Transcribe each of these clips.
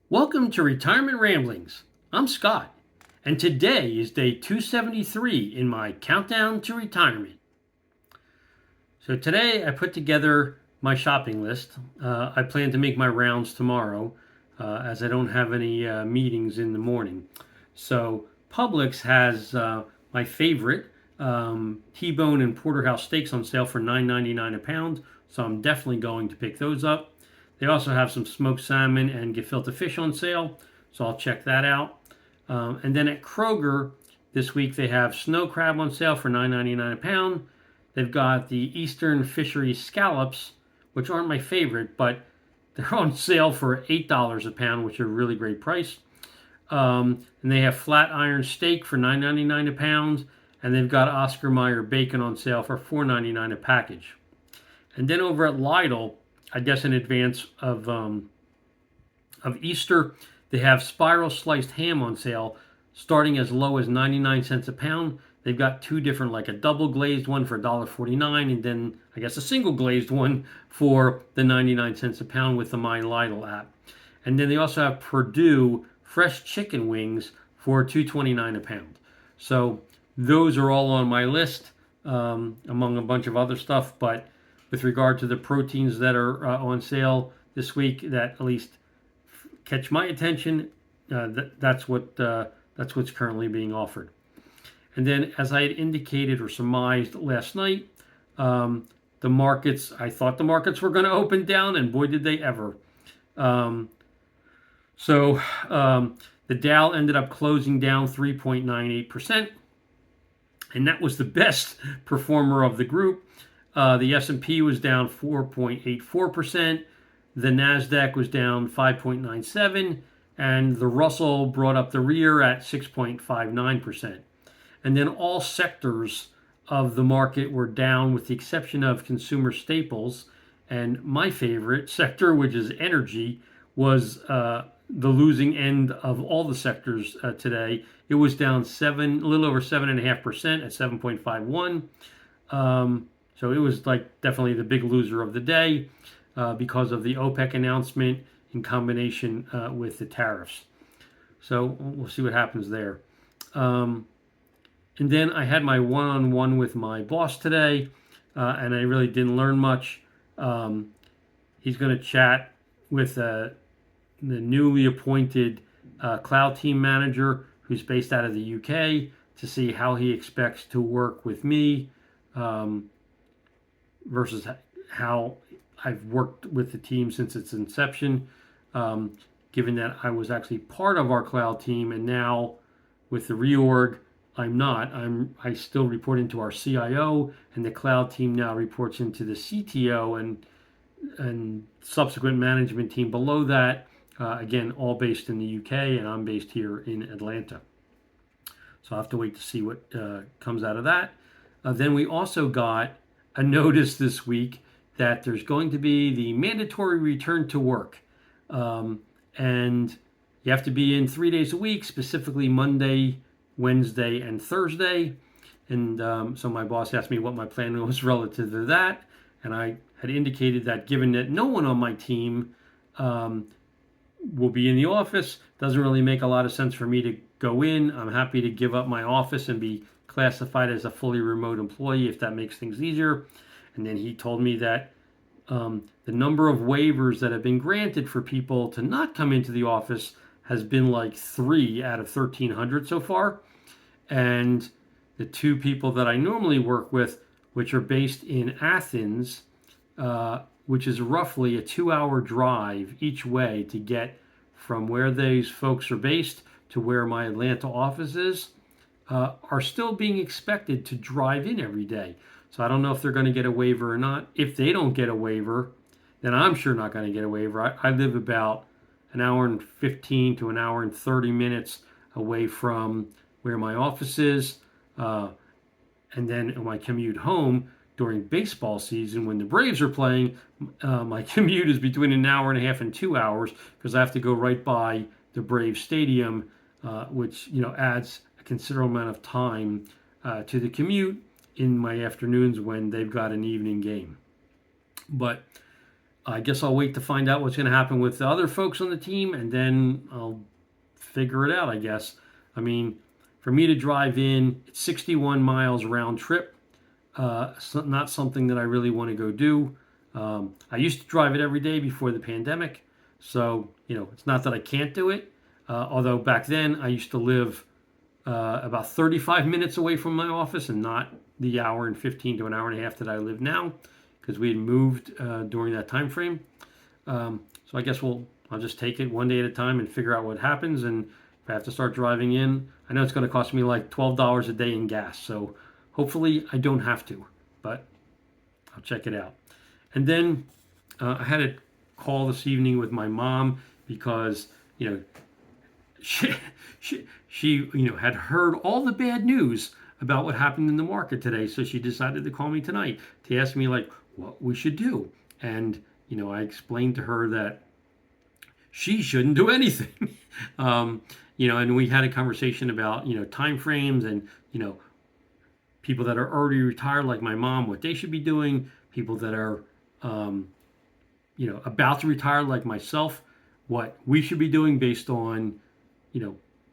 Welcome to Retirement Ramblings. I'm Scott, and today is day 273 in my countdown to retirement. So today I put together my shopping list. I plan to make my rounds tomorrow as I don't have any meetings in the morning. So Publix has my favorite T-bone and porterhouse steaks on sale for $9.99 a pound. So I'm definitely going to pick those up. They also have some smoked salmon and gefilte fish on sale, so I'll check that out. And then at Kroger this week they have snow crab on sale for $9.99 a pound. They've got the Eastern Fisheries scallops, which aren't my favorite, but they're on sale for $8 a pound, which are a really great price. And they have flat iron steak for $9.99 a pound, and they've got Oscar Mayer bacon on sale for $4.99 a package. And then over at Lidl, I guess in advance of Easter, they have spiral sliced ham on sale, starting as low as 99 cents a pound. They've got two different, like a double glazed one for $1.49, and then I guess a single glazed one for the 99 cents a pound with the My Lidl app. And then they also have Purdue fresh chicken wings for $2.29 a pound. So those are all on my list, among a bunch of other stuff, but with regard to the proteins that are on sale this week that at least catch my attention. That's what's currently being offered. And then, as I had indicated or surmised last night, the markets. I thought the markets were going to open down, and boy, did they ever. So the Dow ended up closing down 3.98%, and that was the best performer of the group. The S&P was down 4.84%. The NASDAQ was down 5.97%. And the Russell brought up the rear at 6.59%. And then all sectors of the market were down with the exception of consumer staples. And my favorite sector, which is energy, was the losing end of all the sectors today. It was down a little over 7.5% at 7.51. So it was like definitely the big loser of the day because of the OPEC announcement in combination with the tariffs. So we'll see what happens there. And then I had my one-on-one with my boss today, and I really didn't learn much. He's going to chat with the newly appointed cloud team manager who's based out of the UK to see how he expects to work with me. Versus how I've worked with the team since its inception, given that I was actually part of our cloud team, and now with the reorg, I'm not. I still report into our CIO, and the cloud team now reports into the CTO and subsequent management team below that. Again, all based in the UK, and I'm based here in Atlanta. So I'll have to wait to see what comes out of that. Then we also got a notice this week that there's going to be the mandatory return to work. And you have to be in 3 days a week, specifically Monday, Wednesday, and Thursday. And so my boss asked me what my plan was relative to that. And I had indicated that given that no one on my team will be in the office, doesn't really make a lot of sense for me to go in. I'm happy to give up my office and be classified as a fully remote employee if that makes things easier. And then he told me that the number of waivers that have been granted for people to not come into the office has been like 3 out of 1,300 so far. And the two people that I normally work with, which are based in Athens, which is roughly a 2-hour drive each way to get from where these folks are based to where my Atlanta office is, are still being expected to drive in every day. So I don't know if they're going to get a waiver or not. If they don't get a waiver, then I'm sure not going to get a waiver. I live about an hour and 15 to an hour and 30 minutes away from where my office is. And then my commute home during baseball season when the Braves are playing, my commute is between an hour and a half and 2 hours because I have to go right by the Braves Stadium, which adds considerable amount of time to the commute in my afternoons when they've got an evening game. But I guess I'll wait to find out what's going to happen with the other folks on the team, and then I'll figure it out, I guess. I mean, for me to drive in, it's 61 miles round trip. So not something that I really want to go do. I used to drive it every day before the pandemic, so it's not that I can't do it. Although back then I used to live about 35 minutes away from my office, and not the hour and 15 to an hour and a half that I live now, because we had moved during that time frame. So I guess I'll just take it one day at a time and figure out what happens. And if I have to start driving in, I know it's going to cost me like $12 a day in gas. So hopefully I don't have to, but I'll check it out. And then I had a call this evening with my mom because she, she had heard all the bad news about what happened in the market today. So she decided to call me tonight to ask me like what we should do. And I explained to her that she shouldn't do anything. And we had a conversation about time frames and people that are already retired like my mom, what they should be doing, people that are about to retire like myself, what we should be doing based on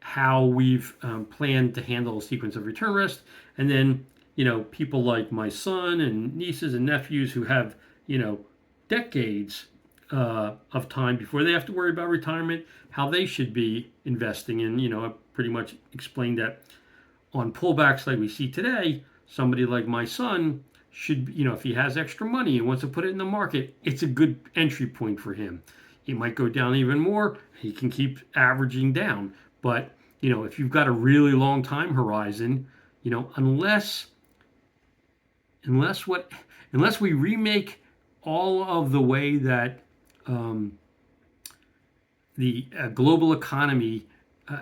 how we've planned to handle a sequence of return risk. And then people like my son and nieces and nephews who have decades of time before they have to worry about retirement, how they should be investing. And I pretty much explained that on pullbacks like we see today, somebody like my son should, if he has extra money and wants to put it in the market, it's a good entry point for him. It might go down even more. He can keep averaging down. But, if you've got a really long time horizon, unless we remake all of the way that the global economy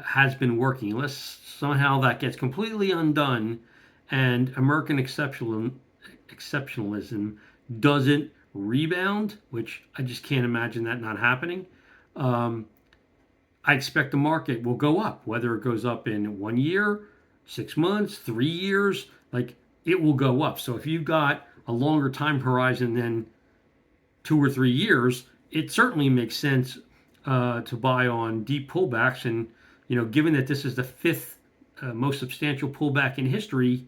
has been working, unless somehow that gets completely undone and American exceptionalism doesn't rebound, which I just can't imagine that not happening. I expect the market will go up, whether it goes up in 1 year, 6 months, 3 years, like it will go up. So if you've got a longer time horizon than 2 or 3 years, it certainly makes sense to buy on deep pullbacks. And given that this is the fifth most substantial pullback in history,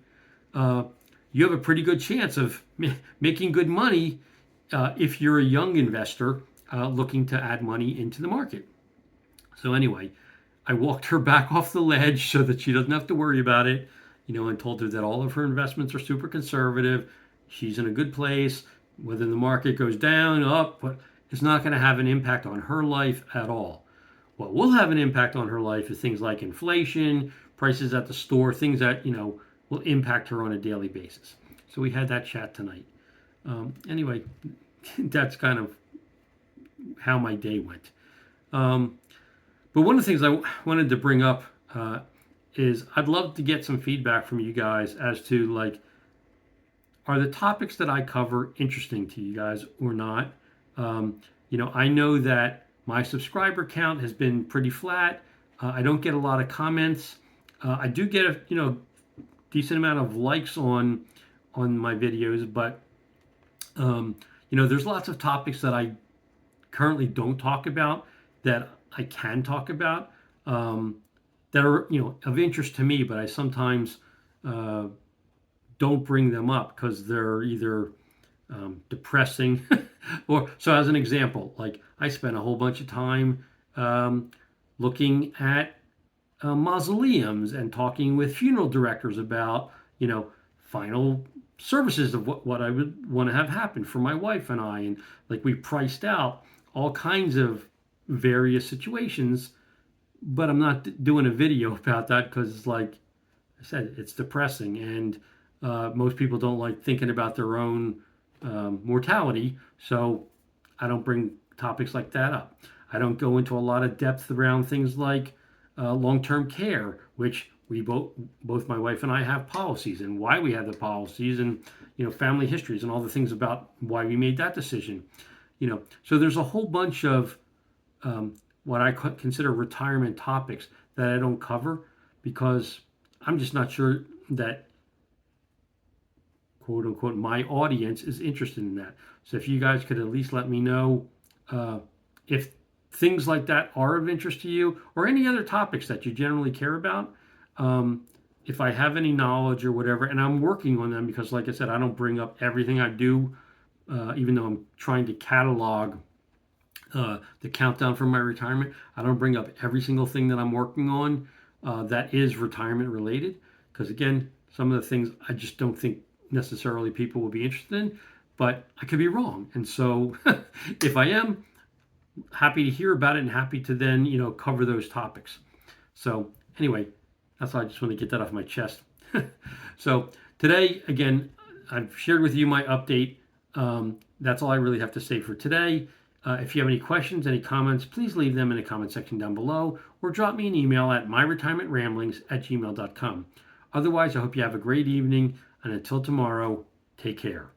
you have a pretty good chance of making good money if you're a young investor looking to add money into the market. So anyway, I walked her back off the ledge so that she doesn't have to worry about it, and told her that all of her investments are super conservative. She's in a good place. Whether the market goes down, up, but it's not going to have an impact on her life at all. What will have an impact on her life is things like inflation, prices at the store, things that, will impact her on a daily basis. So we had that chat tonight. Anyway, that's kind of how my day went. But one of the things I wanted to bring up is I'd love to get some feedback from you guys as to like, are the topics that I cover interesting to you guys or not? I know that my subscriber count has been pretty flat. I don't get a lot of comments. I do get a decent amount of likes on my videos, but there's lots of topics that I currently don't talk about that I can talk about that are of interest to me, but I sometimes don't bring them up because they're either depressing or so. As an example, like I spent a whole bunch of time looking at mausoleums and talking with funeral directors about final services of what I would want to have happen for my wife and I, and like we priced out all kinds of various situations, but I'm not doing a video about that because like I said, it's depressing, and most people don't like thinking about their own mortality, so I don't bring topics like that up. I don't go into a lot of depth around things like long-term care, which we both my wife and I have policies, and why we have the policies, and family histories, and all the things about why we made that decision. So there's a whole bunch of what I consider retirement topics that I don't cover because I'm just not sure that quote unquote, my audience is interested in that. So if you guys could at least let me know if things like that are of interest to you, or any other topics that you generally care about. If I have any knowledge or whatever, and I'm working on them, because like I said, I don't bring up everything I do, even though I'm trying to catalog the countdown for my retirement. I don't bring up every single thing that I'm working on that is retirement related, because again, some of the things I just don't think necessarily people will be interested in, but I could be wrong. And so if I am, happy to hear about it and happy to then, cover those topics. So anyway, that's why I just want to get that off my chest. So today, again, I've shared with you my update. That's all I really have to say for today. If you have any questions, any comments, please leave them in the comment section down below, or drop me an email at myretirementramblings@gmail.com. Otherwise, I hope you have a great evening, and until tomorrow, take care.